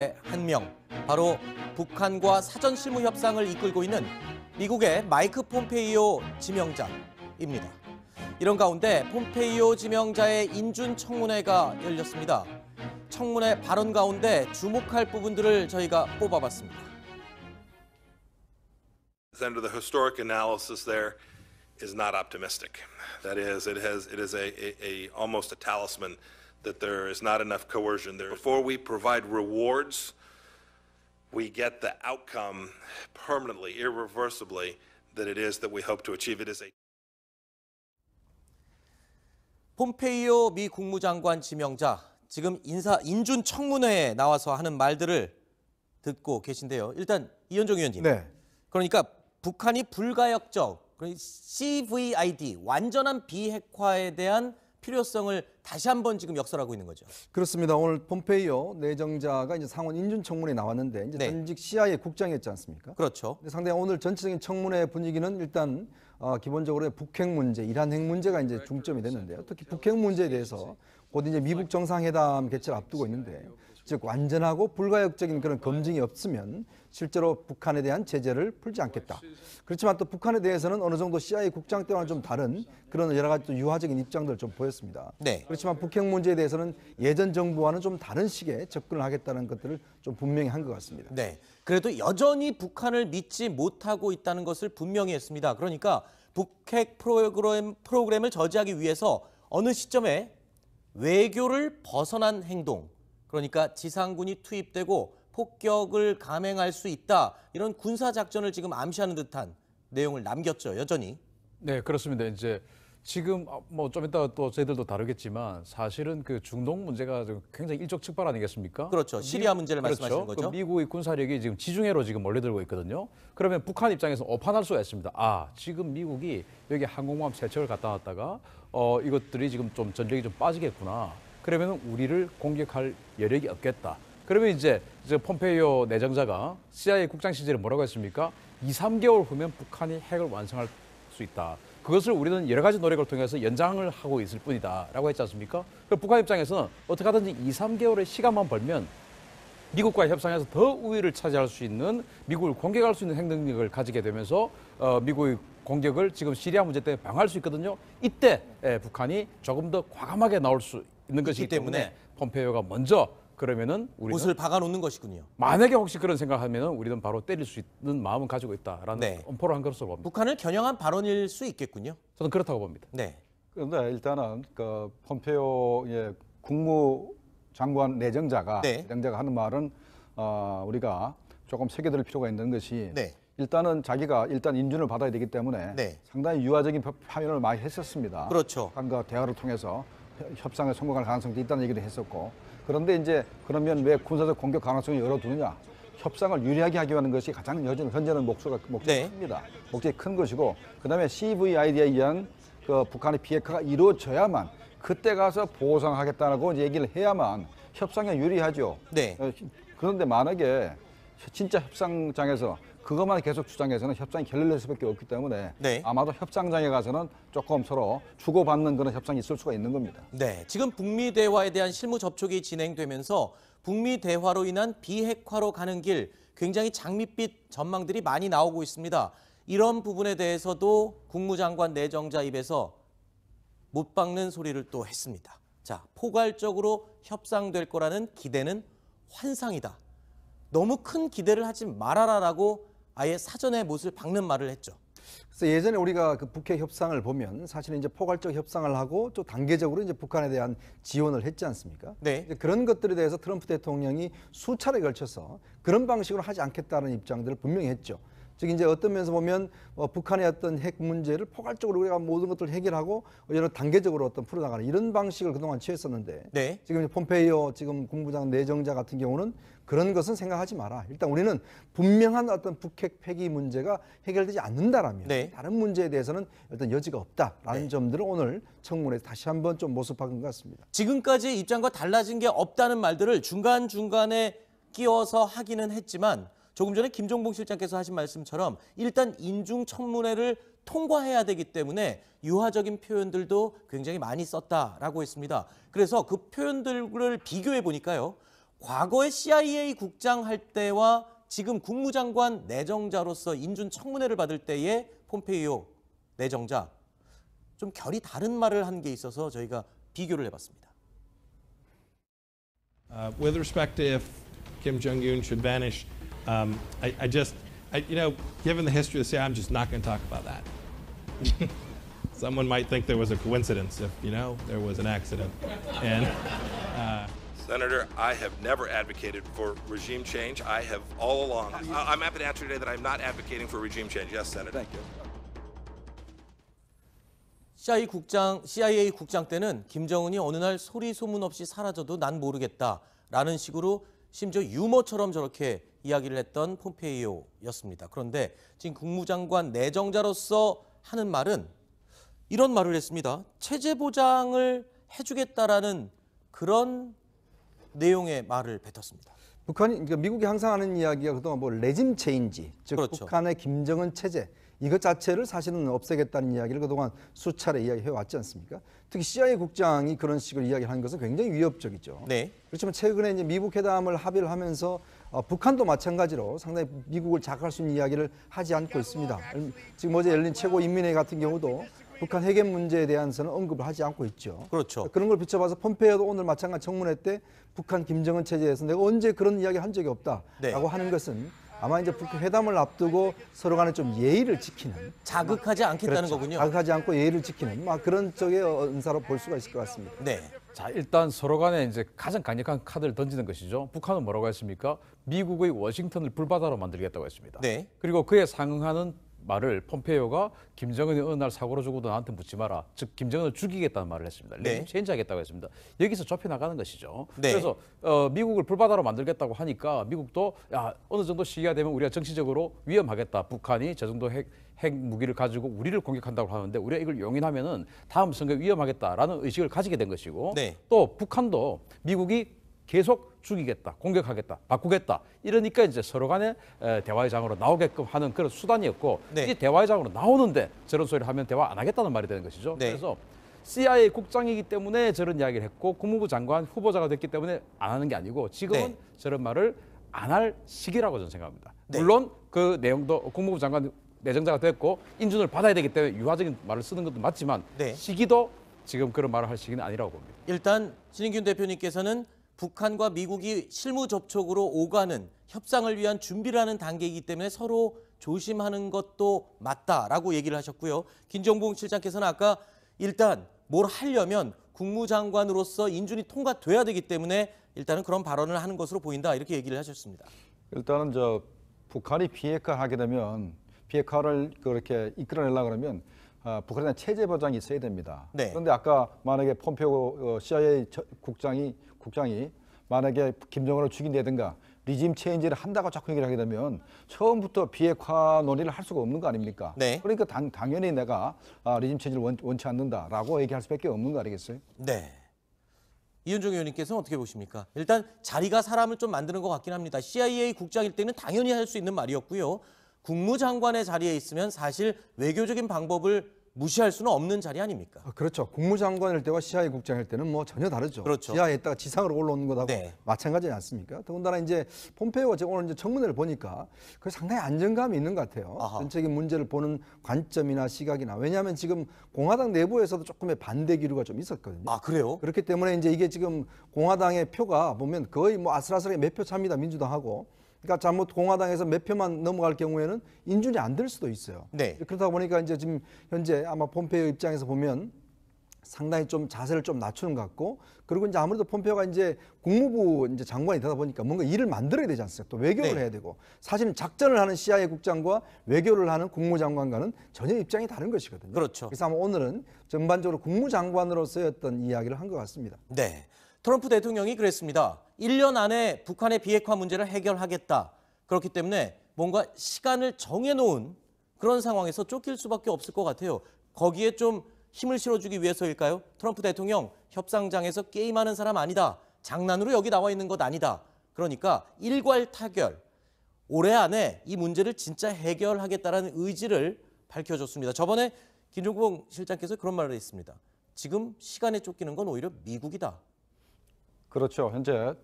한 명, 바로 북한과 사전 실무 협상을 이끌고 있는 미국의 마이크 폼페이오 지명자입니다. 이런 가운데 폼페이오 지명자의 인준 청문회가 열렸습니다. 청문회 발언 가운데 주목할 부분들을 저희가 뽑아봤습니다. Under the historic analysis there is not optimistic. That is, it is almost a talisman that there is not enough coercion there. Before we provide rewards, we get the outcome permanently, irreversibly, that it is that we hope to achieve. It is a 폼페이오 미 국무장관 지명자, 지금 인준 청문회에 나와서 하는 말들을 듣고 계신데요. 일단 이현종 의원님. 네. 그러니까 북한이 불가역적, CVID, 완전한 비핵화에 대한 필요성을 다시 한번 지금 역설하고 있는 거죠. 그렇습니다. 오늘 폼페이오 내정자가 이제 상원 인준 청문회에 나왔는데 이제 전직 CIA 국장이었지 않습니까? 그렇죠. 상당히 오늘 전체적인 청문회 분위기는 일단 기본적으로 북핵 문제, 이란 핵 문제가 이제 중점이 됐는데요. 특히 북핵 문제에 대해서 곧 이제 미국 정상회담 개최를 앞두고 있는데, 즉 완전하고 불가역적인 그런 검증이 없으면 실제로 북한에 대한 제재를 풀지 않겠다. 그렇지만 또 북한에 대해서는 어느 정도 CIA 국장 때와는 좀 다른 그런 여러 가지 또 유화적인 입장들을 좀 보였습니다. 네. 그렇지만 북핵 문제에 대해서는 예전 정부와는 좀 다른 식의 접근을 하겠다는 것들을 좀 분명히 한 것 같습니다. 네. 그래도 여전히 북한을 믿지 못하고 있다는 것을 분명히 했습니다. 그러니까 북핵 프로그램을 저지하기 위해서 어느 시점에 외교를 벗어난 행동, 그러니까 지상군이 투입되고 폭격을 감행할 수 있다, 이런 군사작전을 지금 암시하는 듯한 내용을 남겼죠, 여전히. 네, 그렇습니다. 이제 지금 뭐 좀 이따 또 저희들도 다루겠지만 사실은 그 중동 문제가 굉장히 일촉즉발 아니겠습니까? 그렇죠. 시리아 문제를 그렇죠. 말씀하시는 거죠. 그 미국의 군사력이 지금 지중해로 지금 몰려들고 있거든요. 그러면 북한 입장에서 오판할 수가 있습니다. 아, 지금 미국이 여기 항공모함 3척을 갖다 놨다가 이것들이 지금 좀 전력이 좀 빠지겠구나. 그러면 우리를 공격할 여력이 없겠다. 그러면 이제 폼페이오 내정자가 CIA 국장 시절에 뭐라고 했습니까? 2, 3개월 후면 북한이 핵을 완성할 수 있다. 그것을 우리는 여러 가지 노력을 통해서 연장을 하고 있을 뿐이다 라고 했지 않습니까? 북한 입장에서는 어떻게 하든지 2, 3개월의 시간만 벌면 미국과 협상해서 더 우위를 차지할 수 있는, 미국을 공격할 수 있는 행동력을 가지게 되면서 미국의 공격을 지금 시리아 문제 때문에 방어할 수 있거든요. 이때 북한이 조금 더 과감하게 나올 수 있는 것이기 때문에 폼페이오가 먼저 그러면은 우리는 옷을 박아놓는 것이군요. 만약에 혹시 그런 생각하면은 우리는 바로 때릴 수 있는 마음은 가지고 있다라는 엄포를 한 것으로 봅니다. 북한을 겨냥한 발언일 수 있겠군요. 저는 그렇다고 봅니다. 네. 그런데 일단은 그 폼페이오의 국무장관 내정자가 하는 말은 우리가 조금 새겨들 필요가 있는 것이 일단은 자기가 일단 인준을 받아야 되기 때문에 상당히 유화적인 표현을 많이 했었습니다. 그렇죠. 한과 대화를 통해서 협상에 성공할 가능성도 있다는 얘기도 했었고, 그런데 이제 그러면 왜 군사적 공격 가능성을 열어두느냐? 협상을 유리하게 하기 위한 것이 가장 현재는 목적이 큽니다. 목적이 큰 것이고, 그다음에 CVID에 의한 그 북한의 비핵화가 이루어져야만 그때 가서 보상하겠다고 얘기를 해야만 협상에 유리하죠. 그런데 만약에 진짜 협상장에서 그것만 계속 주장해서는 협상이 결렬될 수밖에 없기 때문에 아마도 협상장에 가서는 조금 서로 주고받는 그런 협상이 있을 수가 있는 겁니다. 네, 지금 북미 대화에 대한 실무 접촉이 진행되면서 북미 대화로 인한 비핵화로 가는 길, 굉장히 장밋빛 전망들이 많이 나오고 있습니다. 이런 부분에 대해서도 국무장관 내정자 입에서 못 박는 소리를 또 했습니다. 자, 포괄적으로 협상될 거라는 기대는 환상이다. 너무 큰 기대를 하지 말아라라고 아예 사전에 못을 박는 말을 했죠. 그래서 예전에 우리가 그 북핵 협상을 보면 사실은 이제 포괄적 협상을 하고 또 단계적으로 이제 북한에 대한 지원을 했지 않습니까? 그런 것들에 대해서 트럼프 대통령이 수차례 걸쳐서 그런 방식으로 하지 않겠다는 입장들을 분명히 했죠. 즉 이제 어떤 면에서 보면 북한의 어떤 핵 문제를 포괄적으로 우리가 모든 것들을 해결하고 여러 단계적으로 어떤 풀어나가는 이런 방식을 그동안 취했었는데 지금 폼페이오 지금 국무장 내정자 같은 경우는 그런 것은 생각하지 마라. 일단 우리는 분명한 어떤 북핵 폐기 문제가 해결되지 않는다라면 다른 문제에 대해서는 일단 여지가 없다라는 점들을 오늘 청문회에서 다시 한번 좀 모습한 것 같습니다. 지금까지 입장과 달라진 게 없다는 말들을 중간중간에 끼워서 하기는 했지만 조금 전에 김종봉 실장께서 하신 말씀처럼 일단 인중 청문회를 통과해야 되기 때문에 유화적인 표현들도 굉장히 많이 썼다라고 했습니다. 그래서 그 표현들을 비교해 보니까요. 과거에 CIA 국장 할 때와 지금 국무장관 내정자로서 인준 청문회를 받을 때의 폼페이오 내정자 좀 결이 다른 말을 한 게 있어서 저희가 비교를 해봤습니다. With respect to if Kim Jong-un should vanish, given the history of the CIA, I'm just not going to talk about that. Someone might think there was a coincidence if, there was an accident. And Senator, I have never advocated for regime change. I have all along. I'm happy to answer today that I'm not advocating for regime change. Yes, Senator. Thank you. CIA 국장 때는 김정은이 어느 날 소리 소문 없이 사라져도 난 모르겠다라는 식으로 심지어 유머처럼 저렇게 이야기를 했던 폼페이오였습니다. 그런데 지금 국무장관 내정자로서 하는 말은 이런 말을 했습니다. 체제 보장을 해주겠다라는 그런 내용의 말을 뱉었습니다. 그러니까 미국이 항상 하는 이야기가 그동안 뭐 레짐 체인지, 즉 그렇죠. 북한의 김정은 체제 이것 자체를 사실은 없애겠다는 이야기를 그동안 수차례 이야기해 왔지 않습니까? 특히 CIA 국장이 그런 식으로 이야기하는 것은 굉장히 위협적이죠. 네. 그렇지만 최근에 이제 미국 회담을 합의를 하면서 북한도 마찬가지로 상당히 미국을 자극할 수 있는 이야기를 하지 않고 있습니다. 지금 어제 열린 최고인민회의 같은 경우도 북한 핵의 문제에 대해서는 언급을 하지 않고 있죠. 그렇죠. 그런 걸 비춰봐서 폼페이오도 오늘 마찬가지 청문회 때 북한 김정은 체제에서 내가 언제 그런 이야기 한 적이 없다라고 네. 하는 것은 아마 이제 북한 회담을 앞두고 서로 간에 좀 예의를 지키는, 자극하지 않겠다는 그렇죠. 거군요. 자극하지 않고 예의를 지키는 그런 쪽의 은사로 볼 수가 있을 것 같습니다. 네. 자, 일단 서로 간에 이제 가장 강력한 카드를 던지는 것이죠. 북한은 뭐라고 했습니까? 미국의 워싱턴을 불바다로 만들겠다고 했습니다. 네. 그리고 그에 상응하는 말을 폼페이오가 김정은이 어느 날 사고로 죽어도 나한테 묻지 마라. 즉 김정은을 죽이겠다는 말을 했습니다. 네. 체인지하겠다고 했습니다. 여기서 좁혀나가는 것이죠. 네. 그래서 미국을 불바다로 만들겠다고 하니까 미국도 어느 정도 시기가 되면 우리가 정치적으로 위험하겠다. 북한이 저 정도 핵 무기를 가지고 우리를 공격한다고 하는데 우리가 이걸 용인하면은 다음 선거에 위험하겠다라는 의식을 가지게 된 것이고 네. 또 북한도 미국이 계속 죽이겠다, 공격하겠다, 바꾸겠다 이러니까 이제 서로 간에 대화의 장으로 나오게끔 하는 그런 수단이었고 네. 이제 대화의 장으로 나오는데 저런 소리를 하면 대화 안 하겠다는 말이 되는 것이죠. 네. 그래서 CIA 국장이기 때문에 저런 이야기를 했고 국무부 장관 후보자가 됐기 때문에 안 하는 게 아니고 지금은 네. 저런 말을 안 할 시기라고 저는 생각합니다. 네. 물론 그 내용도 국무부 장관 내정자가 됐고 인준을 받아야 되기 때문에 유화적인 말을 쓰는 것도 맞지만 네. 시기도 지금 그런 말을 할 시기는 아니라고 봅니다. 일단 신인균 대표님께서는 북한과 미국이 실무 접촉으로 오가는 협상을 위한 준비를 하는 단계이기 때문에 서로 조심하는 것도 맞다라고 얘기를 하셨고요. 김정봉 실장께서는 아까 일단 뭘 하려면 국무장관으로서 인준이 통과돼야 되기 때문에 일단은 그런 발언을 하는 것으로 보인다 이렇게 얘기를 하셨습니다. 일단은 북한이 비핵화를 하게 되면 비핵화를 그렇게 이끌어내려고 그러면 북한에 대한 체제 보장이 있어야 됩니다. 네. 그런데 아까 만약에 폼페이오 CIA 국장이 만약에 김정은을 죽인다든가 리짐 체인지를 한다고 자꾸 얘기를 하게 되면 처음부터 비핵화 논의를 할 수가 없는 거 아닙니까? 네. 그러니까 당연히 내가 리짐 체인지를 원치 않는다라고 얘기할 수밖에 없는 거 아니겠어요? 네. 이현종 의원님께서는 어떻게 보십니까? 일단 자리가 사람을 좀 만드는 것 같긴 합니다. CIA 국장일 때는 당연히 할 수 있는 말이었고요. 국무장관의 자리에 있으면 사실 외교적인 방법을 무시할 수는 없는 자리 아닙니까? 그렇죠. 국무장관일 때와 CIA 국장일 때는 뭐 전혀 다르죠. 그렇죠. 지하에 있다가 지상으로 올라오는 것하고 네. 마찬가지지 않습니까? 더군다나 이제 폼페이오가 오늘 이제 청문회를 보니까 그 상당히 안정감이 있는 것 같아요. 아하. 전체적인 문제를 보는 관점이나 시각이나 왜냐하면 지금 공화당 내부에서도 조금의 반대 기류가 좀 있었거든요. 아, 그래요? 그렇기 때문에 이제 이게 지금 공화당의 표가 보면 거의 뭐 아슬아슬하게 몇 표 차입니다. 민주당하고. 그러니까 잘못 공화당에서 몇 표만 넘어갈 경우에는 인준이 안 될 수도 있어요. 네. 그러다 보니까 이제 지금 현재 아마 폼페이오 입장에서 보면 상당히 좀 자세를 좀 낮추는 것 같고 그리고 이제 아무래도 폼페이오가 이제 국무부 이제 장관이 되다 보니까 뭔가 일을 만들어야 되지 않습니까? 또 외교를 네. 해야 되고 사실은 작전을 하는 CIA 국장과 외교를 하는 국무장관과는 전혀 입장이 다른 것이거든요. 그렇죠. 그래서 아마 오늘은 전반적으로 국무장관으로서의 어떤 이야기를 한 것 같습니다. 네. 트럼프 대통령이 그랬습니다. 1년 안에 북한의 비핵화 문제를 해결하겠다. 그렇기 때문에 뭔가 시간을 정해놓은 그런 상황에서 쫓길 수밖에 없을 것 같아요. 거기에 좀 힘을 실어주기 위해서일까요? 트럼프 대통령 협상장에서 게임하는 사람 아니다. 장난으로 여기 나와 있는 것 아니다. 그러니까 일괄타결. 올해 안에 이 문제를 진짜 해결하겠다라는 의지를 밝혀줬습니다. 저번에 김종봉 실장께서 그런 말을 했습니다. 지금 시간에 쫓기는 건 오히려 미국이다. 그렇죠. 현재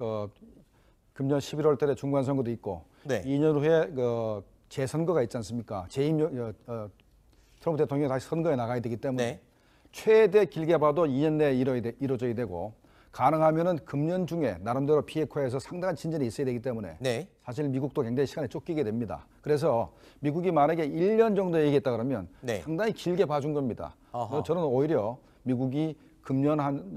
금년 11월 달에 중간 선거도 있고 네. 2년 후에 그 재선거가 있지 않습니까? 재임 트럼프 대통령이 다시 선거에 나가야 되기 때문에 네. 최대 길게 봐도 2년 내에 이루어져야 되고 가능하면은 금년 중에 나름대로 비핵화에서 상당한 진전이 있어야 되기 때문에 네. 사실 미국도 굉장히 시간에 쫓기게 됩니다. 그래서 미국이 만약에 1년 정도 얘기했다 그러면 네. 상당히 길게 봐준 겁니다. 아하. 저는 오히려 미국이 금년 한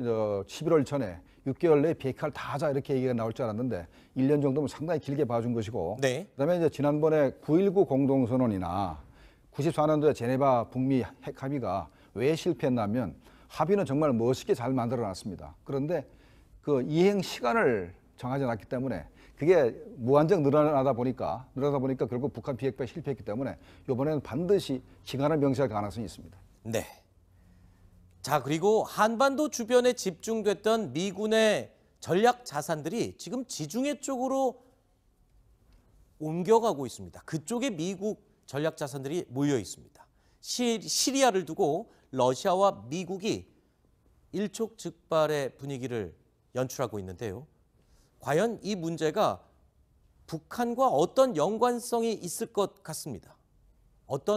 11월 전에 6개월 내에 비핵화를 다 하자 이렇게 얘기가 나올 줄 알았는데 1년 정도면 상당히 길게 봐준 것이고 네. 그다음에 이제 지난번에 9.19 공동선언이나 94년도에 제네바 북미 핵 합의가 왜 실패했냐면 합의는 정말 멋있게 잘 만들어놨습니다. 그런데 그 이행 시간을 정하지 않았기 때문에 그게 무한정 늘어나다 보니까 결국 북한 비핵화에 실패했기 때문에 이번에는 반드시 시간을 명시할 가능성이 있습니다. 네. 자, 그리고 한반도 주변에 집중됐던 미군의 전략 자산들이 지금 지중해 쪽으로 옮겨가고 있습니다. 그쪽에 미국 전략 자산들이 모여 있습니다. 시리아를 두고 러시아와 미국이 일촉즉발의 분위기를 연출하고 있는데요. 과연 이 문제가 북한과 어떤 연관성이 있을 것 같습니다. 어떤